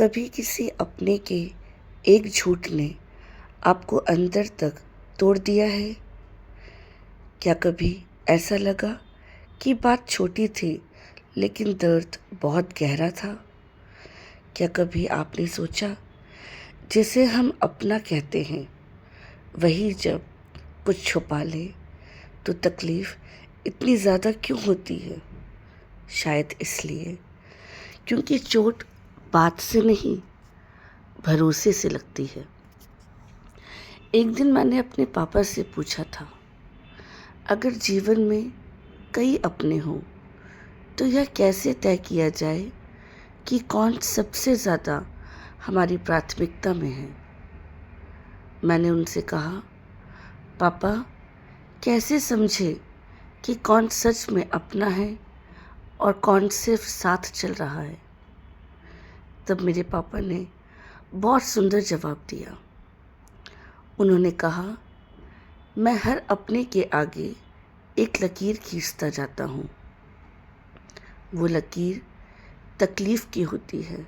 कभी किसी अपने के एक झूठ ने आपको अंदर तक तोड़ दिया है? क्या कभी ऐसा लगा कि बात छोटी थी लेकिन दर्द बहुत गहरा था? क्या कभी आपने सोचा जिसे हम अपना कहते हैं वही जब कुछ छुपा ले तो तकलीफ़ इतनी ज़्यादा क्यों होती है? शायद इसलिए क्योंकि चोट बात से नहीं, भरोसे से लगती है। एक दिन मैंने अपने पापा से पूछा था, अगर जीवन में कई अपने हों तो यह कैसे तय किया जाए कि कौन सबसे ज़्यादा हमारी प्राथमिकता में है? मैंने उनसे कहा, पापा, कैसे समझे कि कौन सच में अपना है और कौन सिर्फ साथ चल रहा है? तब मेरे पापा ने बहुत सुंदर जवाब दिया। उन्होंने कहा, मैं हर अपने के आगे एक लकीर खींचता जाता हूँ। वो लकीर तकलीफ़ की होती है,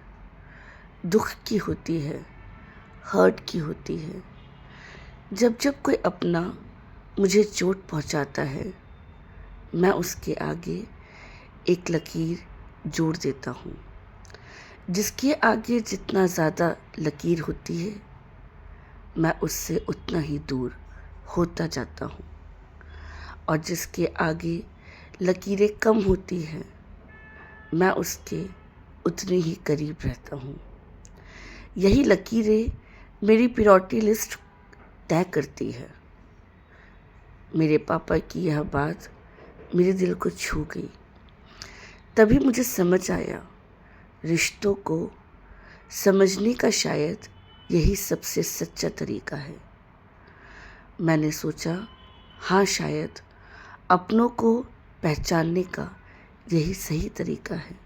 दुख की होती है, हर्ट की होती है। जब जब कोई अपना मुझे चोट पहुँचाता है, मैं उसके आगे एक लकीर जोड़ देता हूँ। जिसके आगे जितना ज़्यादा लकीर होती है, मैं उससे उतना ही दूर होता जाता हूँ, और जिसके आगे लकीरें कम होती हैं, मैं उसके उतने ही करीब रहता हूँ। यही लकीरें मेरी प्रायोरिटी लिस्ट तय करती है। मेरे पापा की यह बात मेरे दिल को छू गई। तभी मुझे समझ आया, रिश्तों को समझने का शायद यही सबसे सच्चा तरीका है। मैंने सोचा, हाँ, शायद अपनों को पहचानने का यही सही तरीका है,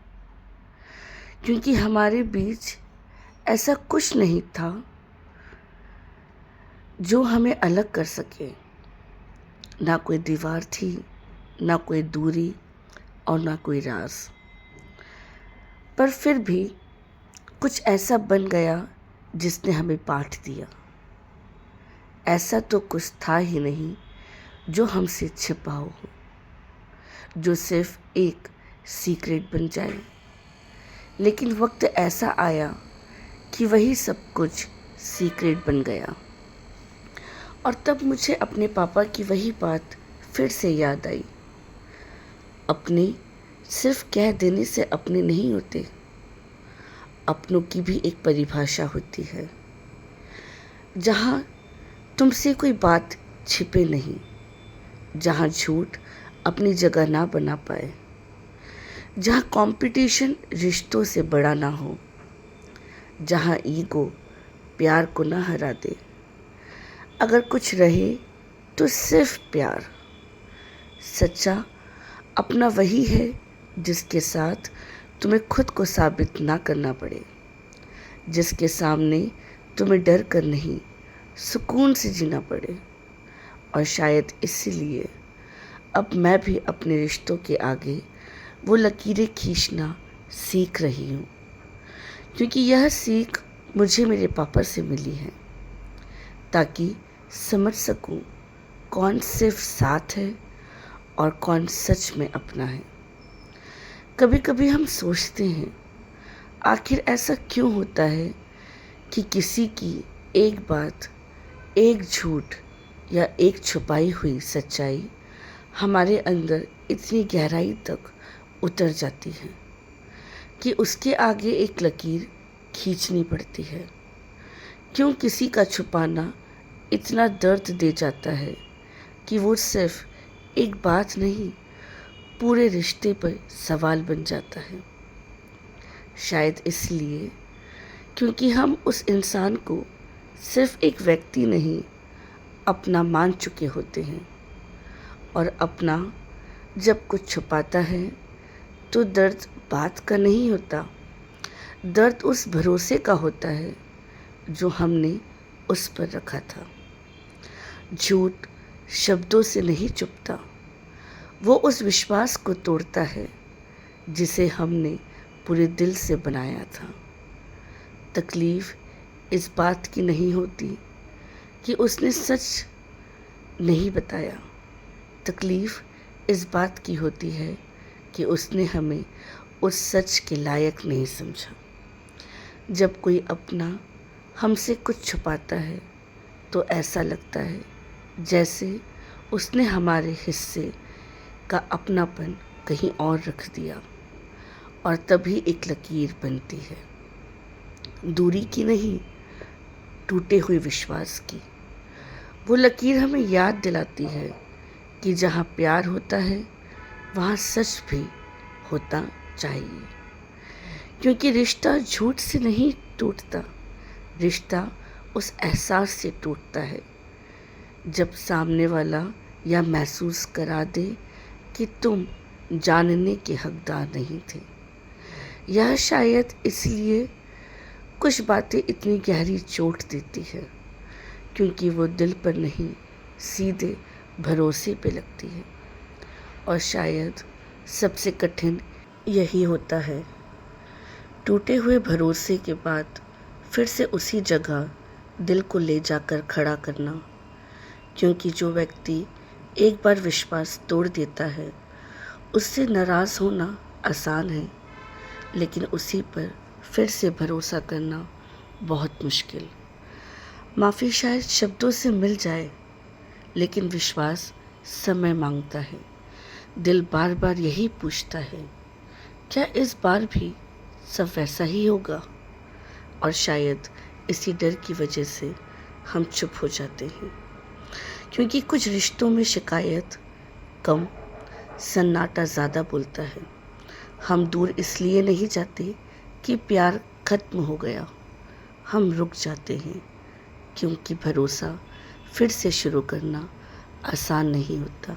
क्योंकि हमारे बीच ऐसा कुछ नहीं था जो हमें अलग कर सके। ना कोई दीवार थी, ना कोई दूरी और ना कोई राज। पर फिर भी कुछ ऐसा बन गया जिसने हमें पाठ दिया। ऐसा तो कुछ था ही नहीं जो हमसे छिपा हो, जो सिर्फ एक सीक्रेट बन जाए। लेकिन वक्त ऐसा आया कि वही सब कुछ सीक्रेट बन गया। और तब मुझे अपने पापा की वही बात फिर से याद आई। अपने सिर्फ कह देने से अपने नहीं होते, अपनों की भी एक परिभाषा होती है, जहाँ तुमसे कोई बात छिपे नहीं, जहाँ झूठ अपनी जगह ना बना पाए, जहाँ कंपटीशन रिश्तों से बड़ा ना हो, जहाँ ईगो प्यार को ना हरा दे। अगर कुछ रहे तो सिर्फ प्यार। सच्चा अपना वही है जिसके साथ तुम्हें खुद को साबित ना करना पड़े, जिसके सामने तुम्हें डर कर नहीं, सुकून से जीना पड़े। और शायद इसीलिए अब मैं भी अपने रिश्तों के आगे वो लकीरें खींचना सीख रही हूँ, क्योंकि यह सीख मुझे मेरे पापा से मिली है, ताकि समझ सकूँ कौन सिर्फ साथ है और कौन सच में अपना है। कभी कभी हम सोचते हैं, आखिर ऐसा क्यों होता है कि किसी की एक बात, एक झूठ या एक छुपाई हुई सच्चाई हमारे अंदर इतनी गहराई तक उतर जाती है कि उसके आगे एक लकीर खींचनी पड़ती है। क्यों किसी का छुपाना इतना दर्द दे जाता है कि वो सिर्फ एक बात नहीं, पूरे रिश्ते पर सवाल बन जाता है। शायद इसलिए क्योंकि हम उस इंसान को सिर्फ एक व्यक्ति नहीं, अपना मान चुके होते हैं। और अपना जब कुछ छुपाता है तो दर्द बात का नहीं होता, दर्द उस भरोसे का होता है जो हमने उस पर रखा था। झूठ शब्दों से नहीं चुपता, वो उस विश्वास को तोड़ता है जिसे हमने पूरे दिल से बनाया था। तकलीफ़ इस बात की नहीं होती कि उसने सच नहीं बताया, तकलीफ़ इस बात की होती है कि उसने हमें उस सच के लायक नहीं समझा। जब कोई अपना हमसे कुछ छुपाता है तो ऐसा लगता है जैसे उसने हमारे हिस्से का अपनापन कहीं और रख दिया, और तभी एक लकीर बनती है, दूरी की नहीं, टूटे हुए विश्वास की। वो लकीर हमें याद दिलाती है कि जहाँ प्यार होता है वहाँ सच भी होता चाहिए, क्योंकि रिश्ता झूठ से नहीं टूटता, रिश्ता उस एहसास से टूटता है जब सामने वाला यह महसूस करा दे कि तुम जानने के हकदार नहीं थे। यह शायद इसलिए कुछ बातें इतनी गहरी चोट देती है क्योंकि वो दिल पर नहीं, सीधे भरोसे पे लगती है। और शायद सबसे कठिन यही होता है, टूटे हुए भरोसे के बाद फिर से उसी जगह दिल को ले जाकर खड़ा करना, क्योंकि जो व्यक्ति एक बार विश्वास तोड़ देता है उससे नाराज़ होना आसान है, लेकिन उसी पर फिर से भरोसा करना बहुत मुश्किल। माफ़ी शायद शब्दों से मिल जाए, लेकिन विश्वास समय मांगता है। दिल बार बार यही पूछता है, क्या इस बार भी सब वैसा ही होगा? और शायद इसी डर की वजह से हम चुप हो जाते हैं, क्योंकि कुछ रिश्तों में शिकायत कम, सन्नाटा ज़्यादा बोलता है। हम दूर इसलिए नहीं जाते कि प्यार खत्म हो गया, हम रुक जाते हैं क्योंकि भरोसा फिर से शुरू करना आसान नहीं होता।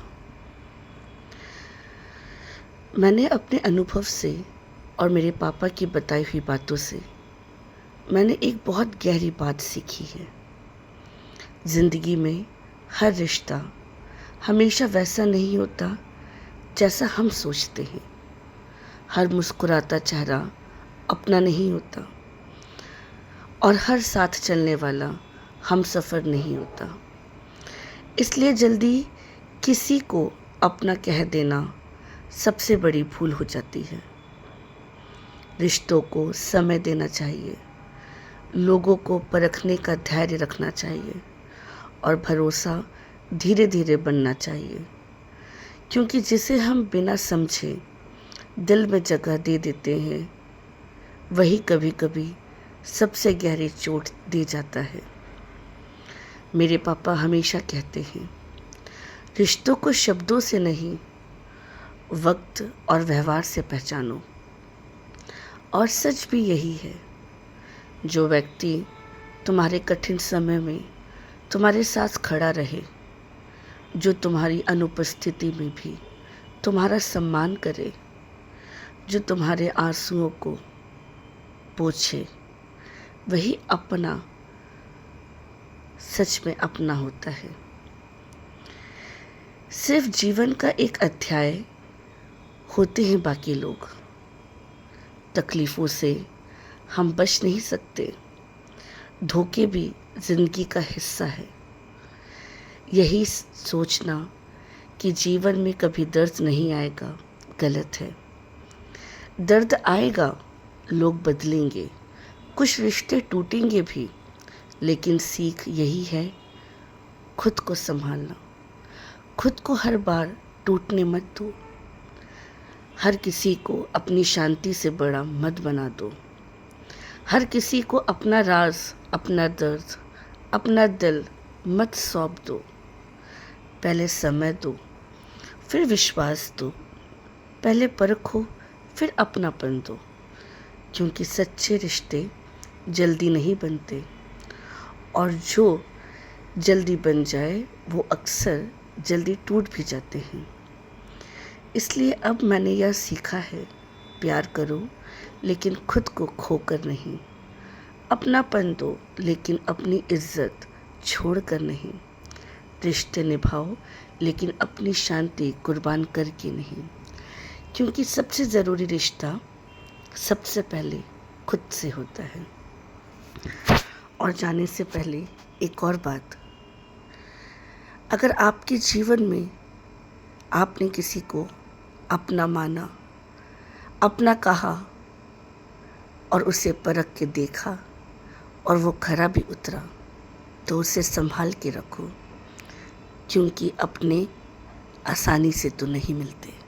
मैंने अपने अनुभव से और मेरे पापा की बताई हुई बातों से मैंने एक बहुत गहरी बात सीखी है। ज़िंदगी में हर रिश्ता हमेशा वैसा नहीं होता जैसा हम सोचते हैं। हर मुस्कुराता चेहरा अपना नहीं होता, और हर साथ चलने वाला हम सफ़र नहीं होता। इसलिए जल्दी किसी को अपना कह देना सबसे बड़ी भूल हो जाती है। रिश्तों को समय देना चाहिए, लोगों को परखने का धैर्य रखना चाहिए, और भरोसा धीरे धीरे बनना चाहिए, क्योंकि जिसे हम बिना समझे दिल में जगह दे देते हैं वही कभी कभी सबसे गहरी चोट दे जाता है। मेरे पापा हमेशा कहते हैं, रिश्तों को शब्दों से नहीं, वक्त और व्यवहार से पहचानो। और सच भी यही है, जो व्यक्ति तुम्हारे कठिन समय में तुम्हारे साथ खड़ा रहे, जो तुम्हारी अनुपस्थिति में भी तुम्हारा सम्मान करे, जो तुम्हारे आंसुओं को पोंछे, वही अपना, सच में अपना होता है। सिर्फ जीवन का एक अध्याय होते हैं बाकी लोग। तकलीफ़ों से हम बच नहीं सकते, धोखे भी ज़िंदगी का हिस्सा है। यही सोचना कि जीवन में कभी दर्द नहीं आएगा गलत है। दर्द आएगा, लोग बदलेंगे, कुछ रिश्ते टूटेंगे भी, लेकिन सीख यही है, खुद को संभालना। खुद को हर बार टूटने मत दो। हर किसी को अपनी शांति से बड़ा मत बना दो। हर किसी को अपना राज, अपना दर्द, अपना दिल मत सौंप दो। पहले समय दो, फिर विश्वास दो। पहले परखो, फिर अपनापन दो, क्योंकि सच्चे रिश्ते जल्दी नहीं बनते, और जो जल्दी बन जाए वो अक्सर जल्दी टूट भी जाते हैं। इसलिए अब मैंने यह सीखा है, प्यार करो लेकिन खुद को खोकर नहीं, अपनापन दो लेकिन अपनी इज्जत छोड़कर नहीं, रिश्ते निभाओ लेकिन अपनी शांति कुर्बान करके नहीं, क्योंकि सबसे ज़रूरी रिश्ता सबसे पहले खुद से होता है। और जाने से पहले एक और बात, अगर आपके जीवन में आपने किसी को अपना माना, अपना कहा और उसे परख के देखा और वो खरा भी उतरा, तो उसे संभाल के रखो, क्योंकि अपने आसानी से तो नहीं मिलते।